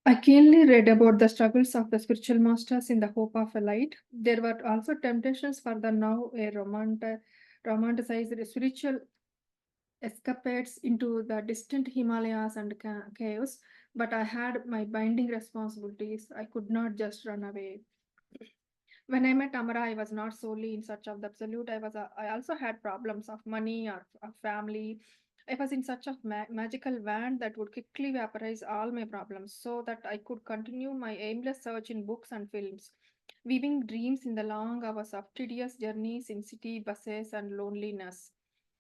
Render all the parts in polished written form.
I keenly read about the struggles of the spiritual masters in the hope of a light. There were also temptations for the now a romanticized spiritual escapades into the distant Himalayas and caves, but I had my binding responsibilities. I could not just run away. When I met Amara, I was not solely in search of the absolute. I also had problems of money or of family. I was in such a magical van that would quickly vaporize all my problems so that I could continue my aimless search in books and films, weaving dreams in the long hours of tedious journeys in city buses and loneliness.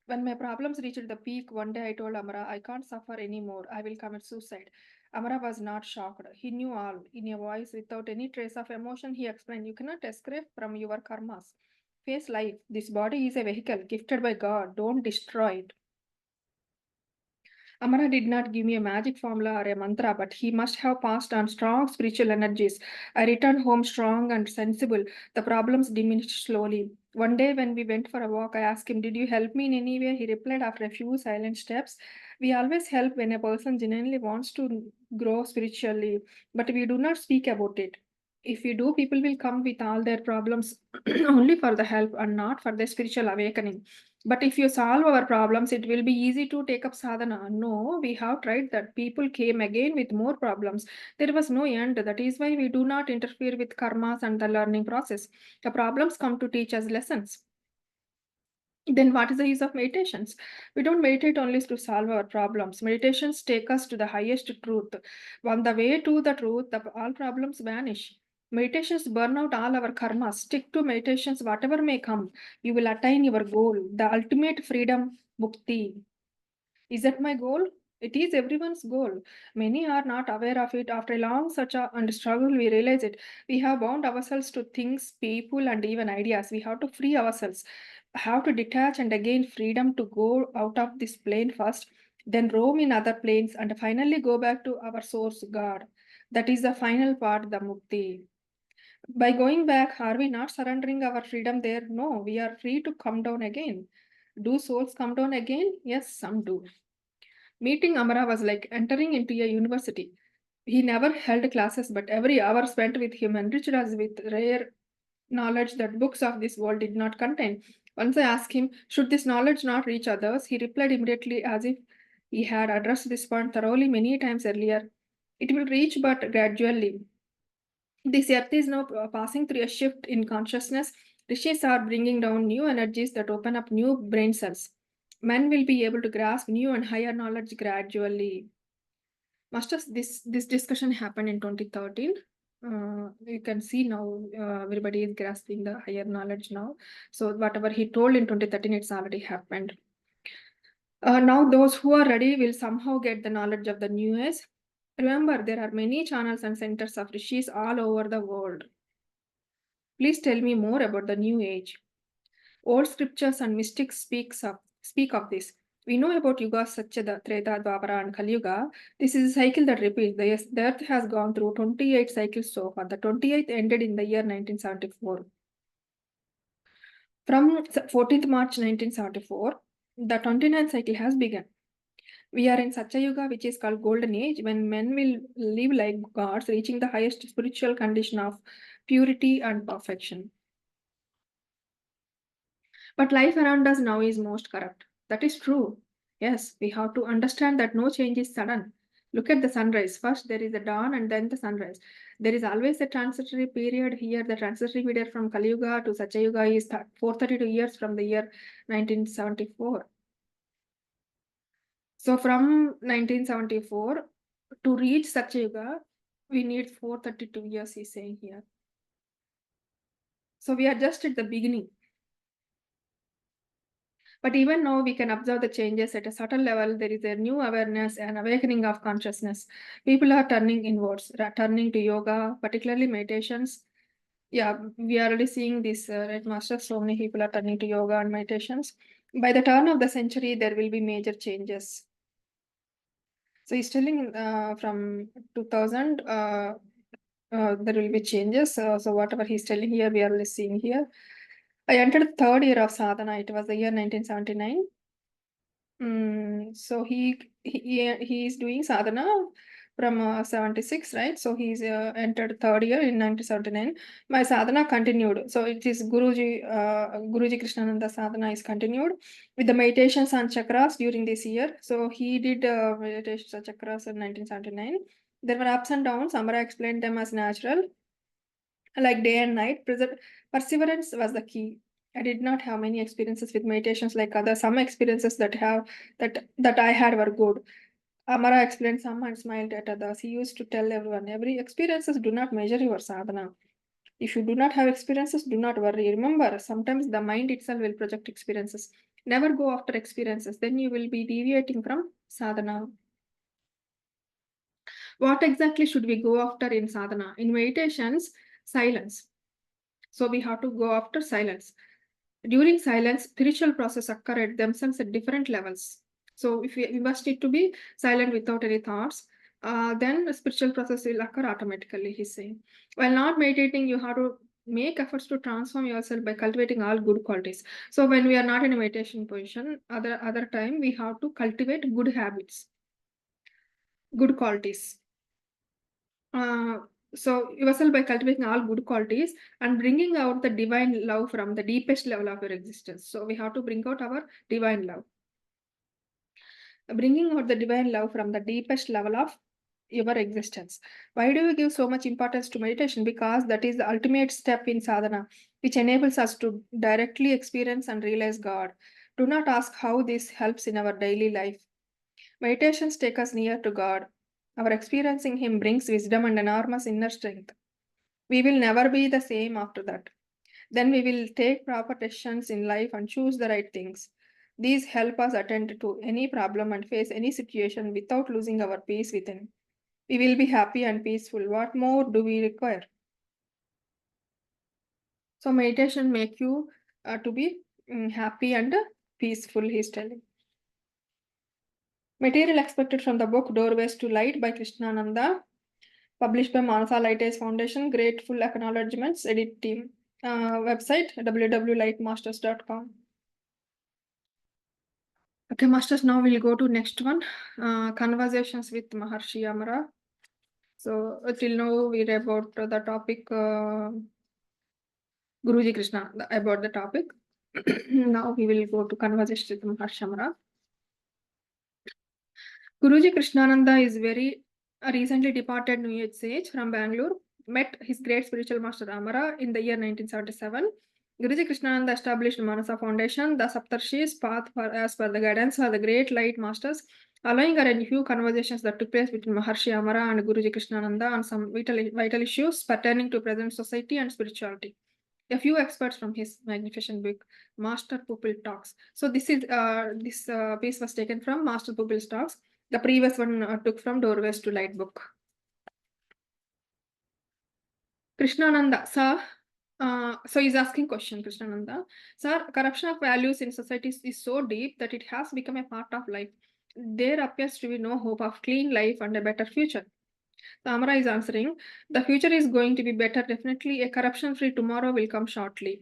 When my problems reached the peak, one day I told Amara, I can't suffer anymore. I will commit suicide. Amara was not shocked. He knew all. In a voice without any trace of emotion, he explained, you cannot escape from your karmas. Face life. This body is a vehicle gifted by God. Don't destroy it. Amara did not give me a magic formula or a mantra, but he must have passed on strong spiritual energies. I returned home strong and sensible. The problems diminished slowly. One day, when we went for a walk, I asked him, did you help me in any way? He replied after a few silent steps, we always help when a person genuinely wants to grow spiritually, but we do not speak about it. If we do, people will come with all their problems only for the help and not for the spiritual awakening. But if you solve our problems, it will be easy to take up sadhana. No, we have tried that. People came again with more problems. There was no end. That is why we do not interfere with karmas and the learning process. The problems come to teach us lessons. Then what is the use of meditations? We don't meditate only to solve our problems. Meditations take us to the highest truth. On the way to the truth, all problems vanish. Meditations burn out all our karmas. Stick to meditations, whatever may come. You will attain your goal, the ultimate freedom, mukti. Is that my goal? It is everyone's goal. Many are not aware of it. After a long search and struggle, we realize it. We have bound ourselves to things, people, and even ideas. We have to free ourselves, have to detach and again freedom to go out of this plane first, then roam in other planes, and finally go back to our source, God. That is the final part, the mukti. By going back, are we not surrendering our freedom there? No, we are free to come down again. Do souls come down again? Yes, some do. Meeting Amara was like entering into a university. He never held classes, but every hour spent with him enriched us with rare knowledge that books of this world did not contain. Once I asked him, should this knowledge not reach others? He replied immediately as if he had addressed this point thoroughly many times earlier. It will reach, but gradually. This earth is now passing through a shift in consciousness. Rishis are bringing down new energies that open up new brain cells. Men will be able to grasp new and higher knowledge gradually. Masters, this discussion happened in 2013. You can see now everybody is grasping the higher knowledge now. So whatever he told in 2013, it's already happened. Now those who are ready will somehow get the knowledge of the new age. Remember, there are many channels and centers of rishis all over the world. Please tell me more about the new age. Old scriptures and mystics speak of this. We know about yugas such as the Treta, Dwapara, and Kali Yuga. This is a cycle that repeats. The Earth has gone through 28 cycles so far. The 28th ended in the year 1974. From 14th March 1974, the 29th cycle has begun. We are in Satya Yuga, which is called Golden Age, when men will live like gods, reaching the highest spiritual condition of purity and perfection. But life around us now is most corrupt. That is true. Yes, we have to understand that no change is sudden. Look at the sunrise. First, there is the dawn and then the sunrise. There is always a transitory period here. The transitory period from Kali Yuga to Satya Yuga is 432 years from the year 1974. So, from 1974 to reach Satya Yuga, we need 432 years, he's saying here. So, we are just at the beginning. But even now, we can observe the changes at a subtle level. There is a new awareness and awakening of consciousness. People are turning inwards, turning to yoga, particularly meditations. Yeah, we are already seeing this, right, Master? So many people are turning to yoga and meditations. By the turn of the century, there will be major changes. So he's telling from 2000, there will be changes. So whatever he's telling here, we are already seeing here. I entered the third year of sadhana. It was the year 1979. So he is doing sadhana from 76, right? So he's entered third year in 1979. My sadhana continued. So it is Guruji Krishnananda sadhana is continued with the meditations on chakras during this year. So he did meditations on chakras in 1979. There were ups and downs. Amara explained them as natural, like day and night. Perseverance was the key. I did not have many experiences with meditations like others. Some experiences that I had were good. Amara explained some and smiled at others. He used to tell everyone, every experiences do not measure your sadhana. If you do not have experiences, do not worry. Remember, sometimes the mind itself will project experiences. Never go after experiences. Then you will be deviating from sadhana. What exactly should we go after in sadhana? In meditations, silence. So we have to go after silence. During silence, spiritual process occur at themselves at different levels. So if we must need to be silent without any thoughts, then the spiritual process will occur automatically, he's saying. While not meditating, you have to make efforts to transform yourself by cultivating all good qualities. So when we are not in a meditation position, other time we have to cultivate good habits, good qualities. So yourself by cultivating all good qualities and bringing out the divine love from the deepest level of your existence. So we have to bring out our divine love. Bringing out the divine love from the deepest level of your existence. Why do you give so much importance to meditation? Because that is the ultimate step in sadhana, which enables us to directly experience and realize God. Do not ask how this helps in our daily life. Meditations take us near to God. Our experiencing Him brings wisdom and enormous inner strength. We will never be the same after that. Then we will take proper decisions in life and choose the right things. These help us attend to any problem and face any situation without losing our peace within. We will be happy and peaceful. What more do we require? So meditation make you to be happy and peaceful, he's telling. Material expected from the book Doorways to Light by Krishnananda, published by Manasa Lighthouse Foundation. Grateful acknowledgements, edit team. Website www.lightmasters.com. Okay, masters, now we'll go to next one. Conversations with Maharshi Amara. So till now we read about the topic Guruji Krishna, about the topic. Now we will go to conversation with Maharshi Amara. Guruji Krishnananda is very recently departed New Age sage from Bangalore. Met his great spiritual master Amara in the year 1977. Guruji Krishnananda established Manasa Foundation, the Saptarshis path as per the guidance of the great light masters, allowing a few conversations that took place between Maharshi Amara and Guruji Krishnananda on some vital issues pertaining to present society and spirituality. A few experts from his magnificent book, Master Pupil Talks. So this piece was taken from Master Pupil Talks. The previous one took from Doorways to Light book. Krishnananda, sir. So he's asking question, Krishnananda. Sir, corruption of values in society is so deep that it has become a part of life. There appears to be no hope of clean life and a better future. Amara is answering, the future is going to be better. Definitely a corruption-free tomorrow will come shortly.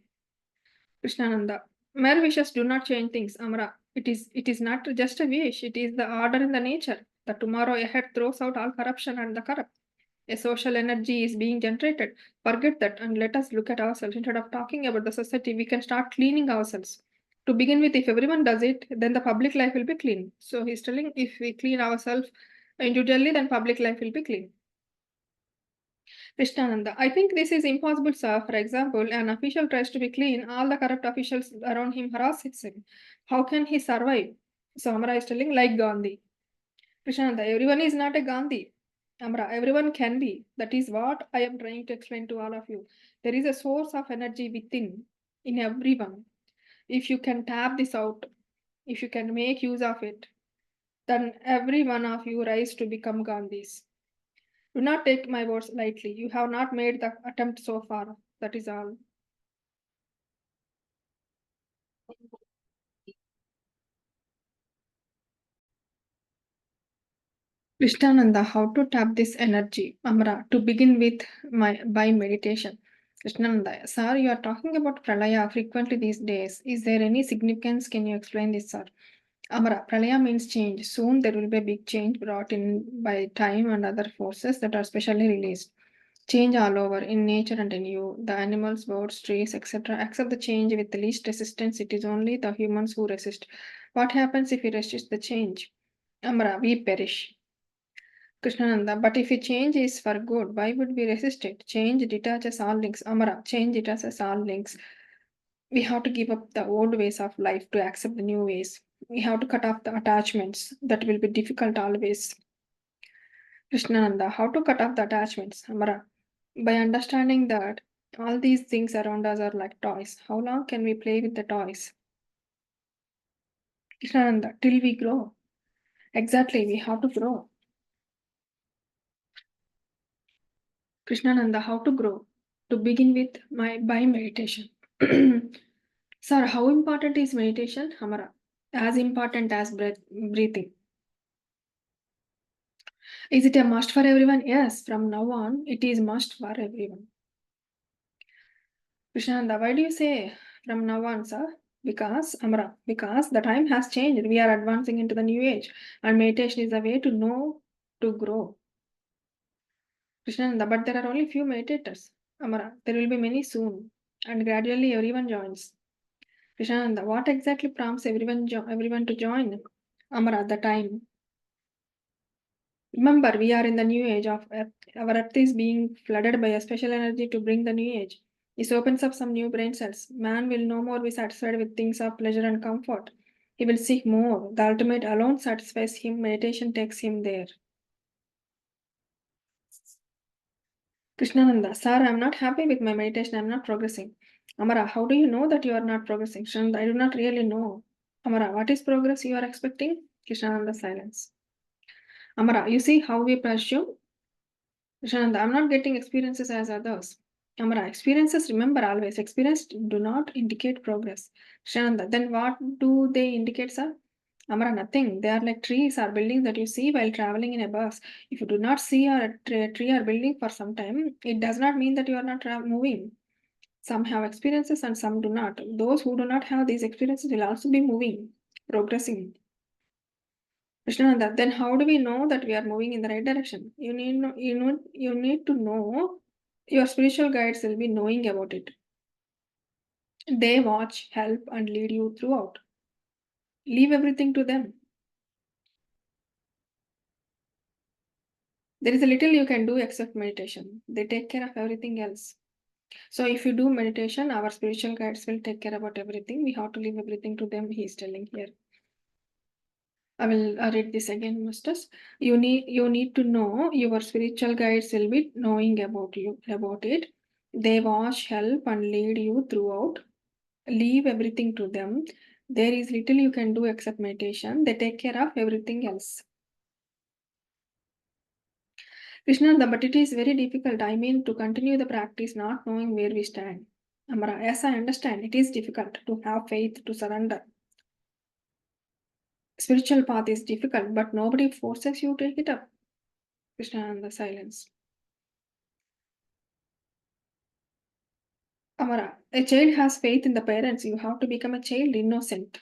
Krishnananda, mere wishes do not change things, Amara. It is not just a wish, it is the order in the nature. The tomorrow ahead throws out all corruption and the corrupt. A social energy is being generated. Forget that and let us look at ourselves. Instead of talking about the society, we can start cleaning ourselves. To begin with, if everyone does it, then the public life will be clean. So he's telling if we clean ourselves individually, then public life will be clean. Krishnananda, I think this is impossible, sir. For example, an official tries to be clean, all the corrupt officials around him harass him. How can he survive? So Amara is telling, like Gandhi. Krishnananda, everyone is not a Gandhi. Amara, everyone can be. That is what I am trying to explain to all of you. There is a source of energy within, in everyone. If you can tap this out, if you can make use of it, then every one of you rise to become Gandhis. Do not take my words lightly. You have not made the attempt so far. That is all. Krishnananda, how to tap this energy? Amra, to begin with by meditation. Krishnananda, sir, you are talking about pralaya frequently these days. Is there any significance? Can you explain this, sir? Amara, Pralaya means change. Soon there will be a big change brought in by time and other forces that are specially released. Change all over, in nature and in you. The animals, birds, trees, etc. accept the change with the least resistance. It is only the humans who resist. What happens if we resist the change? Amara, we perish. Krishnananda, but if a change is for good, why would we resist it? Change detaches all links. Amara, change detaches all links. We have to give up the old ways of life to accept the new ways. We have to cut off the attachments. That will be difficult always. Krishnananda, how to cut off the attachments? Amara, by understanding that all these things around us are like toys. How long can we play with the toys? Krishnananda, till we grow. Exactly, we have to grow. Krishnananda, how to grow? To begin with, by meditation. Sir, how important is meditation? Amara, as important as breathing. Is it a must for everyone? Yes, from now on, it is must for everyone. Krishnananda, why do you say from now on, sir? Because, Amara, because the time has changed. We are advancing into the new age, and meditation is a way to know to grow. Krishnananda, but there are only few meditators. Amara, there will be many soon, and gradually everyone joins. Krishnananda, what exactly prompts everyone to join? Amara, the time. Remember, we are in the new age of Earth. Our Earth is being flooded by a special energy to bring the new age. This opens up some new brain cells. Man will no more be satisfied with things of pleasure and comfort. He will seek more. The ultimate alone satisfies him. Meditation takes him there. Krishnananda, sir, I am not happy with my meditation. I am not progressing. Amara, how do you know that you are not progressing? Krishnananda, I do not really know. Amara, what is progress you are expecting? Krishnananda, silence. Amara, you see how we pursue? Krishnananda, I'm not getting experiences as others. Amara, experiences, remember always, experience do not indicate progress. Krishnananda, then what do they indicate, sir? Amara, nothing. They are like trees or buildings that you see while traveling in a bus. If you do not see a tree or building for some time, it does not mean that you are not moving. Some have experiences and some do not. Those who do not have these experiences will also be moving, progressing. Krishnananda, then how do we know that we are moving in the right direction? You need to know. Your spiritual guides will be knowing about it. They watch, help, and lead you throughout. Leave everything to them. There is a little you can do except meditation. They take care of everything else. So if you do meditation, our spiritual guides will take care about everything. We have to leave everything to them, he is telling here. I will read this again, masters. You need to know your spiritual guides will be knowing about it. They watch, help, and lead you throughout. Leave everything to them. There is little you can do except meditation. They take care of everything else. Krishna, but it is very difficult. I mean, to continue the practice not knowing where we stand. Amara, yes, I understand. It is difficult to have faith, to surrender. Spiritual path is difficult, but nobody forces you to take it up. Krishna, the silence. Amara, a child has faith in the parents. You have to become a child innocent.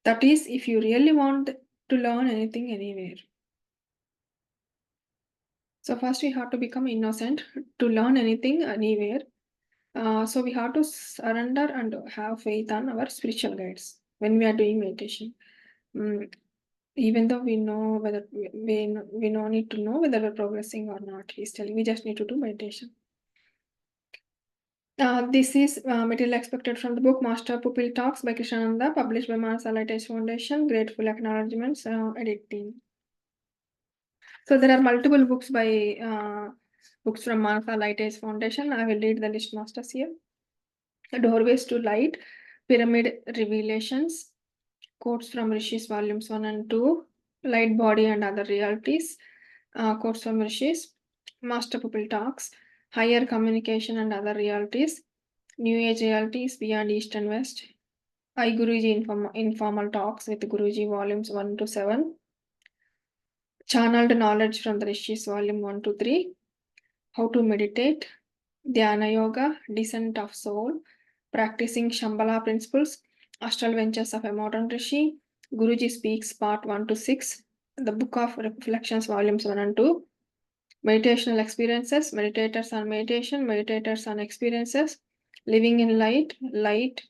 That is, if you really want to learn anything anywhere. So first we have to become innocent to learn anything anywhere. So we have to surrender and have faith on our spiritual guides when we are doing meditation. Even though we know whether we no need to know whether we're progressing or not. He's telling we just need to do meditation. This is material expected from the book Master Pupil Talks by Krishnananda, published by Manasa Lighthouse Foundation. Grateful acknowledgements, editing. So there are multiple books by books from Manasa Lighthouse Foundation. I will read the list, masters, here. Doorways to Light, Pyramid Revelations, quotes from Rishis volumes 1 and 2, Light Body and Other Realities, quotes from Rishis, Master Pupil Talks, Higher Communication and Other Realities, New Age Realities Beyond East and West, I Guruji Informal Talks with Guruji volumes 1 to 7, Channeled Knowledge from the Rishis volume 1 to 3, How to Meditate, Dhyana Yoga, Descent of Soul, Practicing Shambhala Principles, Astral Ventures of a Modern Rishi, Guruji Speaks, Part 1 to 6, the Book of Reflections, Volumes 1 and 2, Meditational Experiences, Meditators on Meditation, Meditators on Experiences, Living in Light, Light,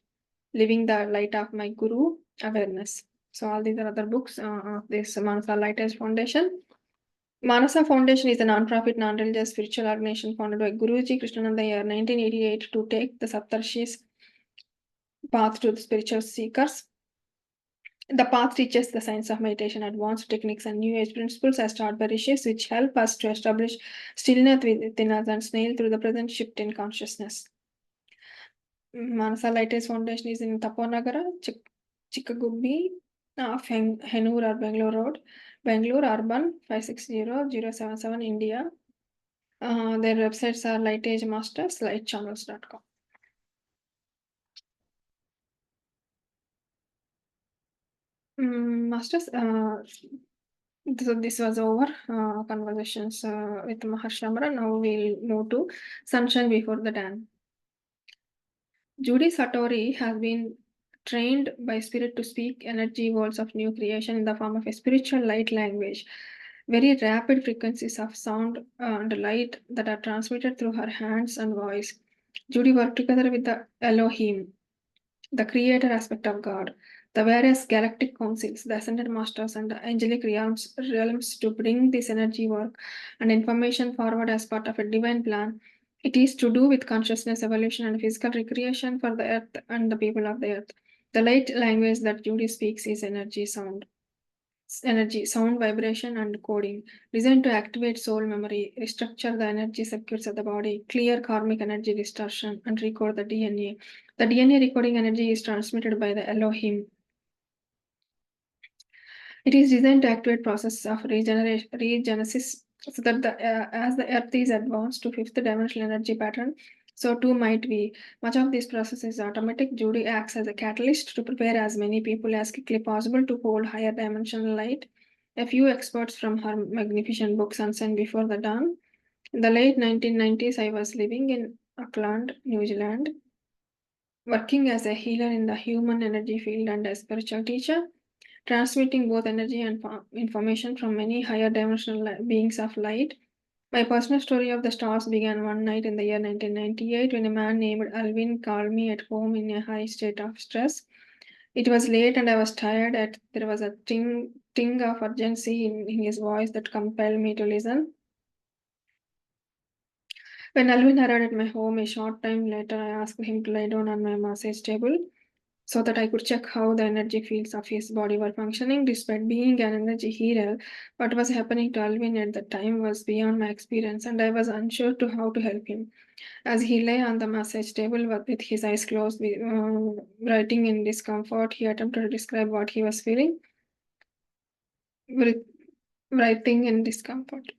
Living the Light of My Guru, Awareness. So all these are other books of this Manasa Lighthouse Foundation. Manasa Foundation is a non-profit, non-religious spiritual organization founded by Guruji Krishnananda in the year 1988 to take the Saptarshis path to the spiritual seekers. The path teaches the science of meditation, advanced techniques, and new age principles as taught by rishis, which help us to establish stillness within us and snail through the present shift in consciousness. Manasa Lighthouse Foundation is in Taponagara, Chikkagubbi, Henur or Bangalore Road, Bangalore Urban 560077, India. Their websites are Lightage Masters, lightchannels.com. Masters, so this was over conversations with Maharshamra. Now we'll move to Sunshine Before the Dawn. Judy Satori has been trained by spirit to speak energy worlds of new creation in the form of a spiritual light language. Very rapid frequencies of sound and light that are transmitted through her hands and voice. Judy worked together with the Elohim, the creator aspect of God, the various galactic councils, the ascended masters, and the angelic realms to bring this energy work and information forward as part of a divine plan. It is to do with consciousness evolution and physical recreation for the earth and the people of the earth. The light language that Judy speaks is energy, sound, vibration, and coding, designed to activate soul memory, restructure the energy circuits of the body, clear karmic energy distortion, and recode the DNA. The DNA recording energy is transmitted by the Elohim. It is designed to activate process of regenesis so that as the earth is advanced to fifth dimensional energy pattern, so too might we. Much of this process is automatic. Judy acts as a catalyst to prepare as many people as quickly possible to hold higher dimensional light. A few experts from her magnificent book Sunshine Before the Dawn. In the late 1990s, I was living in Auckland, New Zealand, working as a healer in the human energy field and a spiritual teacher, transmitting both energy and information from many higher dimensional beings of light. My personal story of the stars began one night in the year 1998 when a man named Alvin called me at home in a high state of stress. It was late and I was tired. There was a ting of urgency in his voice that compelled me to listen. When Alvin arrived at my home a short time later, I asked him to lie down on my massage table so that I could check how the energy fields of his body were functioning. Despite being an energy healer, what was happening to Alvin at the time was beyond my experience, and I was unsure to how to help him. As he lay on the massage table with his eyes closed, writing in discomfort, he attempted to describe what he was feeling. Writing in discomfort.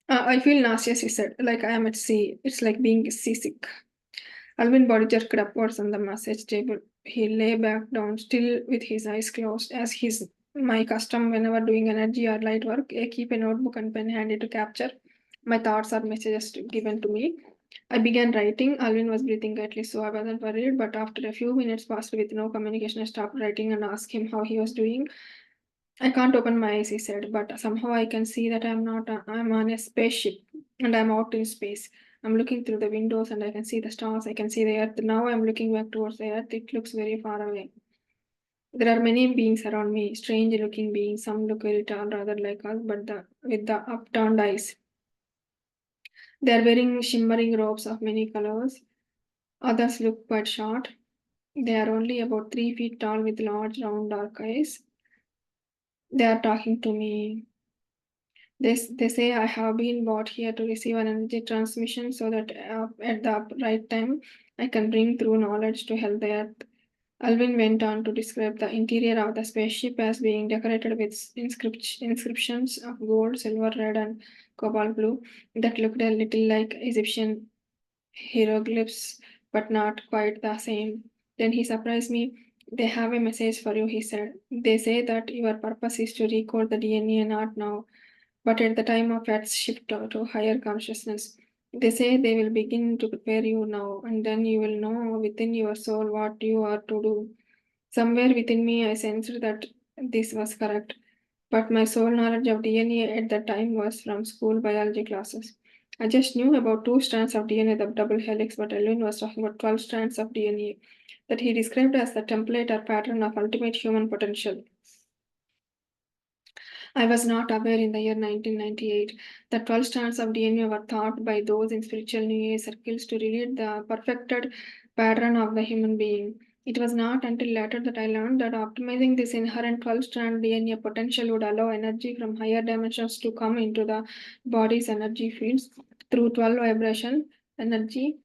I feel nauseous, he said, like I am at sea. It's like being seasick. Alvin body jerked upwards on the massage table. He lay back down, still with his eyes closed, as his my custom whenever doing energy or light work. I keep a notebook and pen handy to capture my thoughts or messages given to me. I began writing. Alvin was breathing lightly, so I wasn't worried. But after a few minutes passed with no communication, I stopped writing and asked him how he was doing. I can't open my eyes, he said, but somehow I can see that I'm on a spaceship and I'm out in space. I'm looking through the windows and I can see the stars, I can see the earth. Now I'm looking back towards the earth, it looks very far away. There are many beings around me, strange looking beings. Some look very tall, rather like us, but with the upturned eyes. They are wearing shimmering robes of many colors. Others look quite short. They are only about 3 feet tall with large, round, dark eyes. They are talking to me. They say I have been brought here to receive an energy transmission so that at the right time I can bring through knowledge to help the earth. Alvin went on to describe the interior of the spaceship as being decorated with inscriptions of gold, silver, red, and cobalt blue that looked a little like Egyptian hieroglyphs, but not quite the same. Then he surprised me. They have a message for you, he said. They say that your purpose is to recode the DNA, not now but at the time of its shift to higher consciousness. They say they will begin to prepare you now, and then you will know within your soul what you are to do. Somewhere within me, I sensed that this was correct, but my sole knowledge of DNA at that time was from school biology classes. I just knew about two strands of DNA, the double helix, but Elvin was talking about 12 strands of DNA that he described as the template or pattern of ultimate human potential. I was not aware in the year 1998 that 12 strands of DNA were thought by those in spiritual New Age circles to relate the perfected pattern of the human being. It was not until later that I learned that optimizing this inherent 12-strand DNA potential would allow energy from higher dimensions to come into the body's energy fields through 12 vibration energy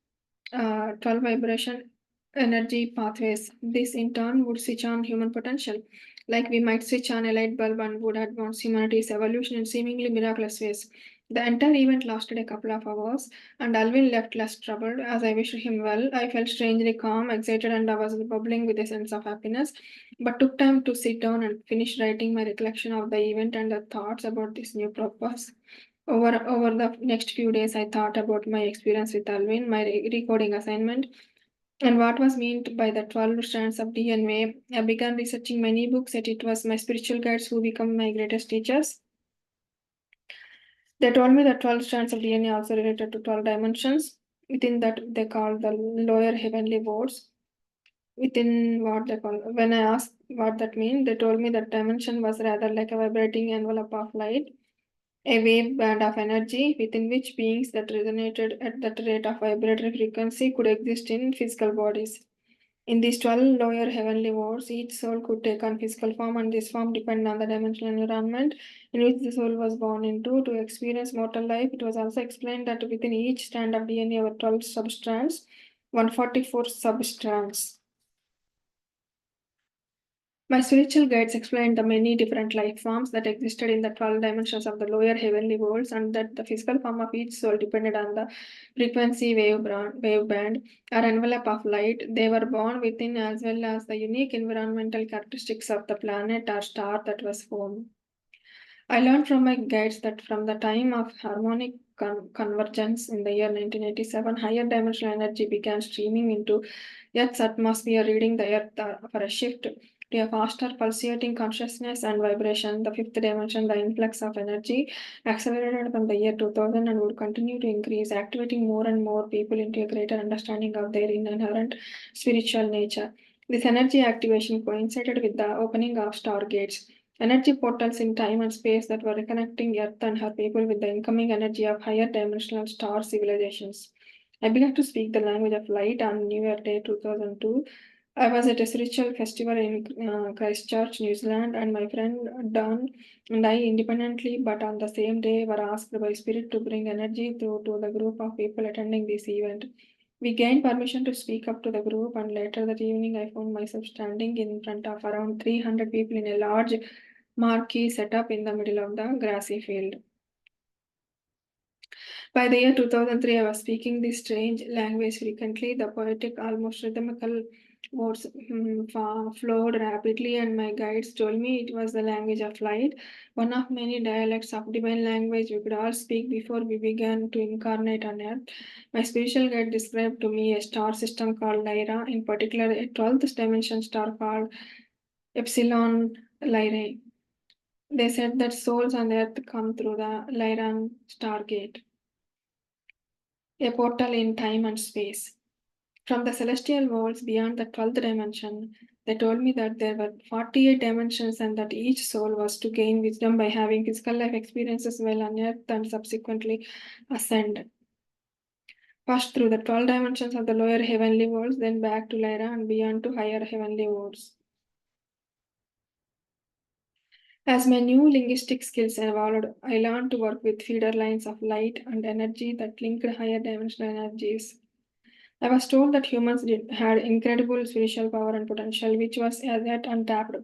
12 vibration energy pathways. This in turn would switch on human potential, like we might switch on a light bulb and would advance humanity's evolution in seemingly miraculous ways. The entire event lasted a couple of hours, and Alvin left less troubled. As I wished him well, I felt strangely calm, excited, and I was bubbling with a sense of happiness, but took time to sit down and finish writing my recollection of the event and the thoughts about this new purpose. Over the next few days, I thought about my experience with Alvin, my recording assignment, and what was meant by the 12 strands of DNA. I began researching many books, yet it was my spiritual guides who become my greatest teachers. They told me that 12 strands of DNA also related to 12 dimensions. Within that, they call the lower heavenly worlds. Within what they call, when I asked what that means, they told me that dimension was rather like a vibrating envelope of light, a wave band of energy within which beings that resonated at that rate of vibratory frequency could exist in physical bodies. In these 12 lower heavenly worlds, each soul could take on physical form, and this form depended on the dimensional environment in which the soul was born into to experience mortal life. It was also explained that within each strand of DNA were 12 substrands, 144 substrands. My spiritual guides explained the many different life forms that existed in the 12 dimensions of the lower heavenly worlds, and that the physical form of each soul depended on the frequency wave band or envelope of light they were born within, as well as the unique environmental characteristics of the planet or star that was formed. I learned from my guides that from the time of harmonic convergence in the year 1987, higher dimensional energy began streaming into Earth's atmosphere, reading the Earth for a shift to a faster pulsating consciousness and vibration. The fifth dimension, the influx of energy, accelerated from the year 2000 and would continue to increase, activating more and more people into a greater understanding of their inherent spiritual nature. This energy activation coincided with the opening of stargates, energy portals in time and space that were reconnecting Earth and her people with the incoming energy of higher dimensional star civilizations. I began to speak the language of light on New Year Day 2002. I was at a spiritual festival in Christchurch, New Zealand, and my friend Don and I independently but on the same day were asked by Spirit to bring energy through to the group of people attending this event. We gained permission to speak up to the group, and later that evening I found myself standing in front of around 300 people in a large marquee set up in the middle of the grassy field. By the year 2003, I was speaking this strange language frequently. The poetic, almost rhythmical words flowed rapidly, and my guides told me it was the language of light, one of many dialects of divine language we could all speak before we began to incarnate on earth. My spiritual guide described to me a star system called Lyra, in particular a 12th dimension star called Epsilon Lyrae. They said that souls on earth come through the Lyran stargate, a portal in time and space. From the celestial worlds beyond the 12th dimension, they told me that there were 48 dimensions and that each soul was to gain wisdom by having physical life experiences while on earth and subsequently ascend. First through the 12 dimensions of the lower heavenly worlds, then back to Lyra and beyond to higher heavenly worlds. As my new linguistic skills evolved, I learned to work with feeder lines of light and energy that linked higher dimensional energies. I was told that had incredible spiritual power and potential, which was as yet untapped.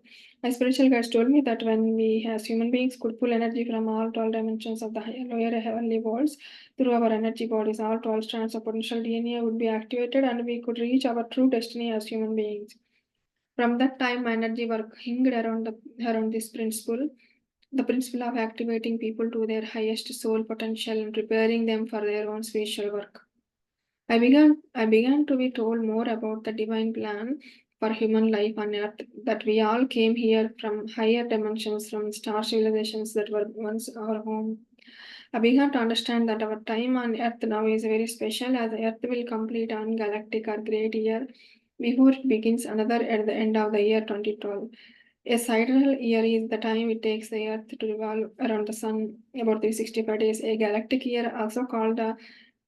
My spiritual guides told me that when we, as human beings, could pull energy from all 12 dimensions of the lower heavenly worlds through our energy bodies, all 12 strands of potential DNA would be activated and we could reach our true destiny as human beings. From that time, my energy work hinged around this principle, the principle of activating people to their highest soul potential and preparing them for their own spiritual work. I began to be told more about the divine plan for human life on Earth, that we all came here from higher dimensions, from star civilizations that were once our home. I began to understand that our time on Earth now is very special, as Earth will complete one galactic or great year before it begins another at the end of the year 2012. A sidereal year is the time it takes the Earth to revolve around the Sun, about 365 days. A galactic year, also called the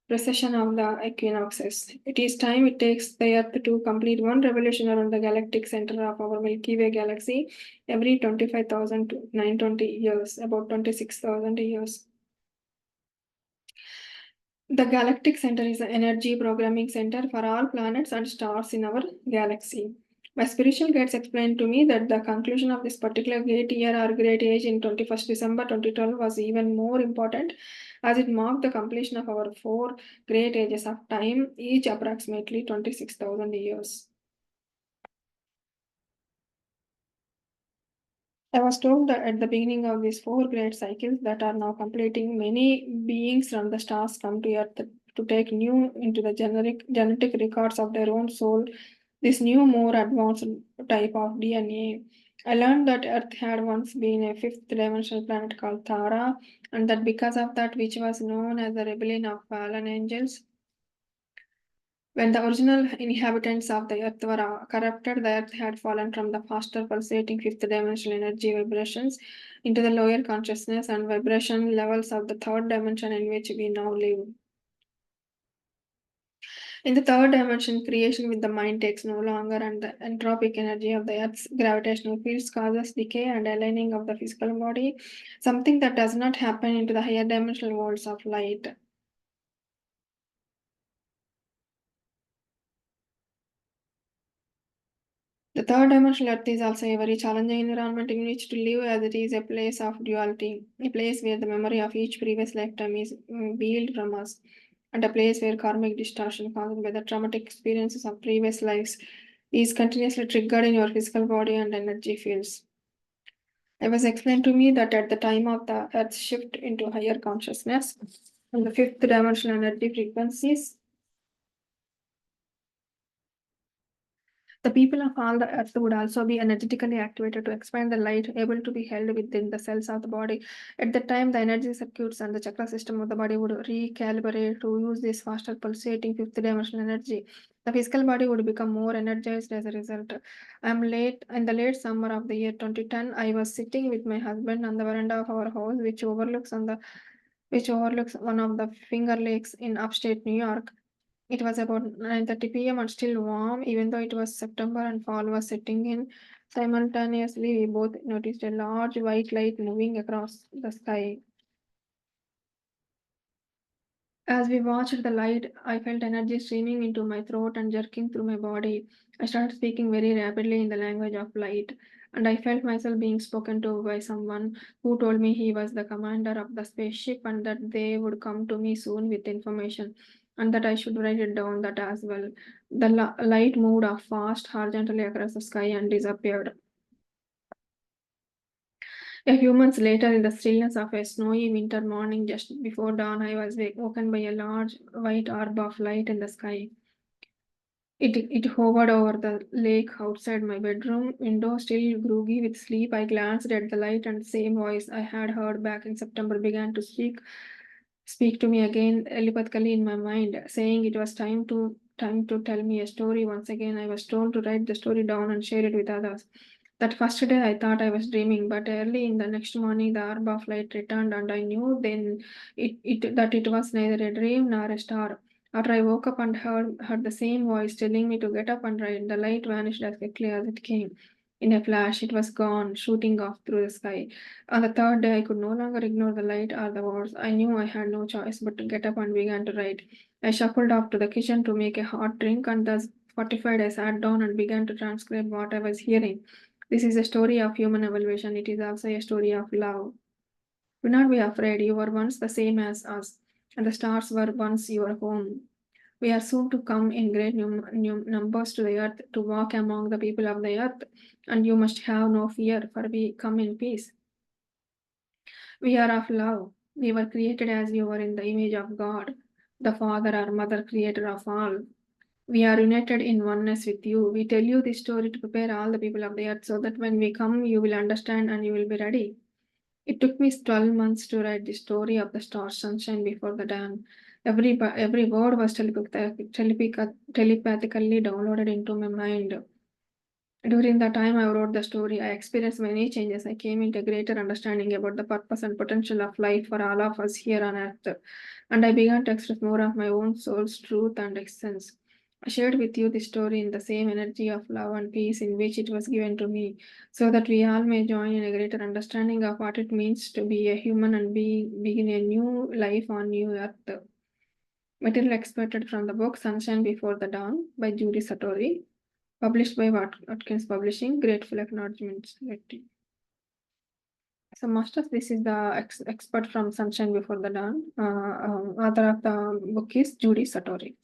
precession of the equinoxes. It is time it takes the Earth to complete one revolution around the galactic center of our Milky Way galaxy every 25,000 to 920 years, about 26,000 years. The galactic center is the energy programming center for all planets and stars in our galaxy. My spiritual guides explained to me that the conclusion of this particular great year or great age in 21st December 2012 was even more important, as it marked the completion of our four great ages of time, each approximately 26,000 years. I was told that at the beginning of these four great cycles that are now completing, many beings from the stars come to Earth to take new into the genetic records of their own soul, this new, more advanced type of DNA. I learned that Earth had once been a fifth dimensional planet called Thara, and that because of that, which was known as the rebellion of fallen angels, when the original inhabitants of the earth were corrupted, the earth had fallen from the faster pulsating fifth dimensional energy vibrations into the lower consciousness and vibration levels of the third dimension in which we now live. In the third dimension, creation with the mind takes no longer, and the entropic energy of the earth's gravitational fields causes decay and aligning of the physical body, something that does not happen into the higher dimensional worlds of light. The third dimensional Earth is also a very challenging environment in which to live, as it is a place of duality, a place where the memory of each previous lifetime is veiled from us, and a place where karmic distortion caused by the traumatic experiences of previous lives is continuously triggered in your physical body and energy fields. It was explained to me that at the time of the Earth's shift into higher consciousness and the fifth dimensional energy frequencies, the people of all the earth would also be energetically activated to expand the light, able to be held within the cells of the body. At that time, the energy circuits and the chakra system of the body would recalibrate to use this faster pulsating fifth dimensional energy. The physical body would become more energized as a result. In the late summer of the year 2010, I was sitting with my husband on the veranda of our house, which overlooks one of the Finger Lakes in upstate New York. It was about 9:30 p.m. and still warm, even though it was September and fall was setting in. Simultaneously, we both noticed a large white light moving across the sky. As we watched the light, I felt energy streaming into my throat and jerking through my body. I started speaking very rapidly in the language of light, and I felt myself being spoken to by someone who told me he was the commander of the spaceship and that they would come to me soon with information and that I should write it down that as well. The light moved off fast, horizontally across the sky and disappeared. A few months later, in the stillness of a snowy winter morning just before dawn, I was woken by a large white orb of light in the sky. It hovered over the lake outside my bedroom window, still groggy with sleep. I glanced at the light, and the same voice I had heard back in September began to speak to me again telepathically in my mind, saying it was time to tell me a story. Once again, I was told to write the story down and share it with others. That first day, I thought I was dreaming, but early in the next morning, the orb of light returned, and I knew then that it was neither a dream nor a star. After I woke up and heard the same voice telling me to get up and ride, the light vanished as quickly as it came. In a flash, it was gone, shooting off through the sky. On the third day, I could no longer ignore the light or the words. I knew I had no choice but to get up and began to write. I shuffled off to the kitchen to make a hot drink, and thus fortified, I sat down and began to transcribe what I was hearing. This is a story of human evolution. It is also a story of love. Do not be afraid. You were once the same as us, and the stars were once your home. We are soon to come in great numbers to the earth to walk among the people of the earth, and you must have no fear, for we come in peace. We are of love. We were created as you were in the image of God, the Father or Mother, creator of all. We are united in oneness with you. We tell you this story to prepare all the people of the earth so that when we come, you will understand and you will be ready. It took me 12 months to write the story of the star sunshine before the dawn. Every word was telepathically downloaded into my mind. During the time I wrote the story, I experienced many changes. I came into greater understanding about the purpose and potential of life for all of us here on earth. And I began to express more of my own soul's truth and essence. I shared with you the story in the same energy of love and peace in which it was given to me, so that we all may join in a greater understanding of what it means to be a human and begin a new life on new earth. Material excerpted from the book Sunshine Before the Dawn by Judy Satori, published by Watkins Publishing. Grateful acknowledgements. So, Masters, this is the expert from Sunshine Before the Dawn. Author of the book is Judy Satori.